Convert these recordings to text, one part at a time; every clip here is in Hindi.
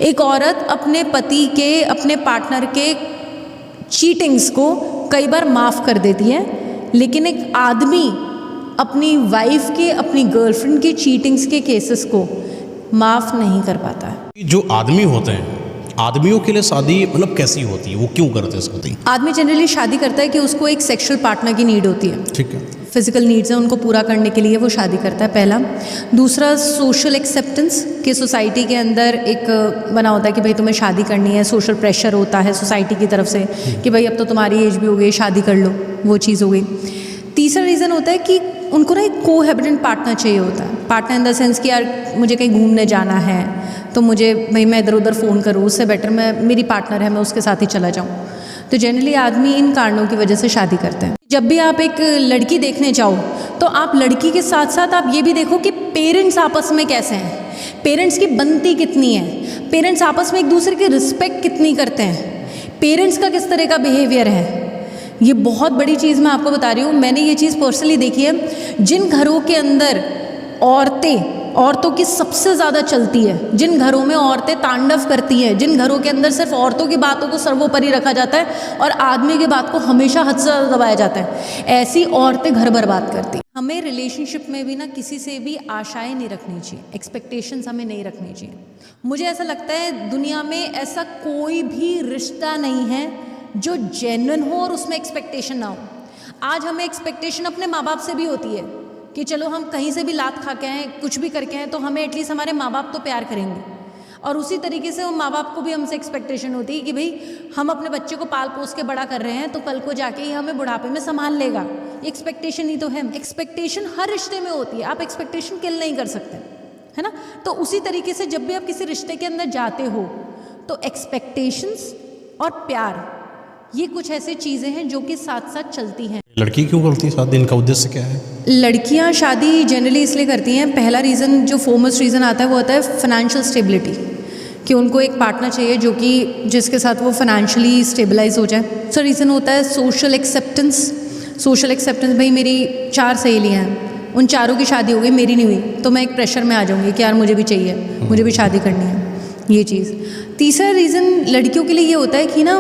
एक औरत अपने पति के, अपने पार्टनर के चीटिंग्स को कई बार माफ़ कर देती है, लेकिन एक आदमी अपनी वाइफ के, अपनी गर्लफ्रेंड के चीटिंग्स के केसेस को माफ़ नहीं कर पाता है। जो आदमी होते हैं, आदमियों के लिए शादी मतलब कैसी होती है, वो क्यों करते हैं शादी? आदमी जनरली शादी करता है कि उसको एक सेक्सुअल पार्टनर की नीड होती है, ठीक है, फिजिकल नीड्स हैं, उनको पूरा करने के लिए वो शादी करता है, पहला। दूसरा, सोशल एक्सेप्टेंस, कि सोसाइटी के अंदर एक बना होता है कि भाई तुम्हें शादी करनी है, सोशल प्रेशर होता है सोसाइटी की तरफ से कि भाई अब तो तुम्हारी एज भी हो गई, शादी कर लो, वो चीज़ हो गई। तीसरा रीज़न होता है कि उनको ना एक कोहैबिटेंट पार्टनर चाहिए होता है। पार्टनर इन द सेंस कि यार मुझे कहीं घूमने जाना है तो मुझे भाई मैं इधर उधर फ़ोन करूँ, उससे बेटर मैं, मेरी पार्टनर है, मैं उसके साथ ही चला जाऊँ। तो जनरली आदमी इन कारणों की वजह से शादी करते हैं। जब भी आप एक लड़की देखने जाओ तो आप लड़की के साथ साथ आप ये भी देखो कि पेरेंट्स आपस में कैसे हैं, पेरेंट्स की बनती कितनी है, पेरेंट्स आपस में एक दूसरे की रिस्पेक्ट कितनी करते हैं, पेरेंट्स का किस तरह का बिहेवियर है। ये बहुत बड़ी चीज़ मैं आपको बता रही हूँ, मैंने ये चीज़ पर्सनली देखी है। जिन घरों के अंदर औरतों की सबसे ज़्यादा चलती है, जिन घरों में औरतें तांडव करती हैं, जिन घरों के अंदर सिर्फ औरतों की बातों को सर्वोपरि रखा जाता है और आदमी की बात को हमेशा हद से ज़्यादा दबाया जाता है, ऐसी औरतें घर बर्बाद करती हैं। हमें रिलेशनशिप में भी ना किसी से भी आशाएं नहीं रखनी चाहिए, एक्सपेक्टेशंस हमें नहीं रखनी चाहिए। मुझे ऐसा लगता है दुनिया में ऐसा कोई भी रिश्ता नहीं है जो जेन्युइन हो और उसमें एक्सपेक्टेशन ना हो। आज हमें एक्सपेक्टेशन अपने माँ बाप से भी होती है कि चलो हम कहीं से भी लात खा के आए, कुछ भी करके आए, तो हमें एटलीस्ट हमारे माँ बाप तो प्यार करेंगे। और उसी तरीके से वो माँ बाप को भी हमसे एक्सपेक्टेशन होती है कि भाई हम अपने बच्चे को पाल पोस के बड़ा कर रहे हैं तो कल को जाके ही हमें बुढ़ापे में संभाल लेगा। एक्सपेक्टेशन ही तो है। एक्सपेक्टेशन हर रिश्ते में होती है, आप एक्सपेक्टेशन किल नहीं कर सकते, है ना। तो उसी तरीके से जब भी आप किसी रिश्ते के अंदर जाते हो तो एक्सपेक्टेशंस और प्यार, ये कुछ ऐसी चीज़ें हैं जो कि साथ साथ चलती हैं। लड़की क्यों करती है शादी, इनका उद्देश्य क्या है? लड़कियां शादी जनरली इसलिए करती हैं, पहला रीज़न जो फोमोस्ट रीज़न आता है वो होता है फाइनेंशियल स्टेबिलिटी, कि उनको एक पार्टनर चाहिए जो कि जिसके साथ वो फाइनेंशियली स्टेबलाइज हो जाए। दूसरा रीज़न होता है सोशल एक्सेप्टेंस। सोशल एक्सेप्टेंस, भाई मेरी 4 सहेलियाँ हैं, उन चारों की शादी हो गई, मेरी नहीं हुई, तो मैं एक प्रेशर में आ जाऊँगी कि यार मुझे भी चाहिए, मुझे भी शादी करनी है, ये चीज़। तीसरा रीज़न लड़कियों के लिए ये होता है कि ना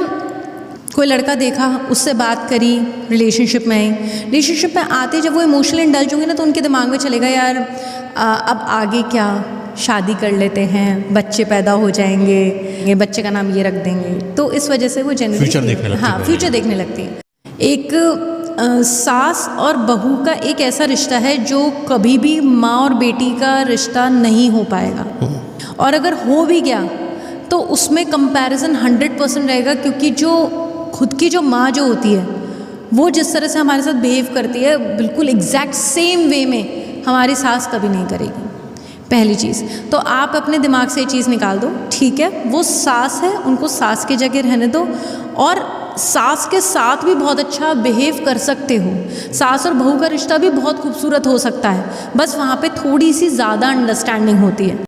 कोई लड़का देखा, उससे बात करी, रिलेशनशिप में आई, रिलेशनशिप में आते जब वो इमोशनली इंडल्ज होंगे ना तो उनके दिमाग में चलेगा यार अब आगे क्या, शादी कर लेते हैं, बच्चे पैदा हो जाएंगे, ये बच्चे का नाम ये रख देंगे। तो इस वजह से वो जनरली फ्यूचर देखने लगती है। हाँ, फ्यूचर देखने लगती है। एक सास और बहू का एक ऐसा रिश्ता है जो कभी भी माँ और बेटी का रिश्ता नहीं हो पाएगा, और अगर हो भी गया तो उसमें कंपैरिजन 100% रहेगा, क्योंकि जो खुद की जो माँ जो होती है वो जिस तरह से हमारे साथ बिहेव करती है बिल्कुल एग्जैक्ट सेम वे में हमारी सास कभी नहीं करेगी, पहली चीज़। तो आप अपने दिमाग से ये चीज़ निकाल दो, ठीक है वो सास है, उनको सास की जगह रहने दो, और सास के साथ भी बहुत अच्छा बिहेव कर सकते हो। सास और बहू का रिश्ता भी बहुत खूबसूरत हो सकता है, बस वहाँ पे थोड़ी सी ज़्यादा अंडरस्टैंडिंग होती है।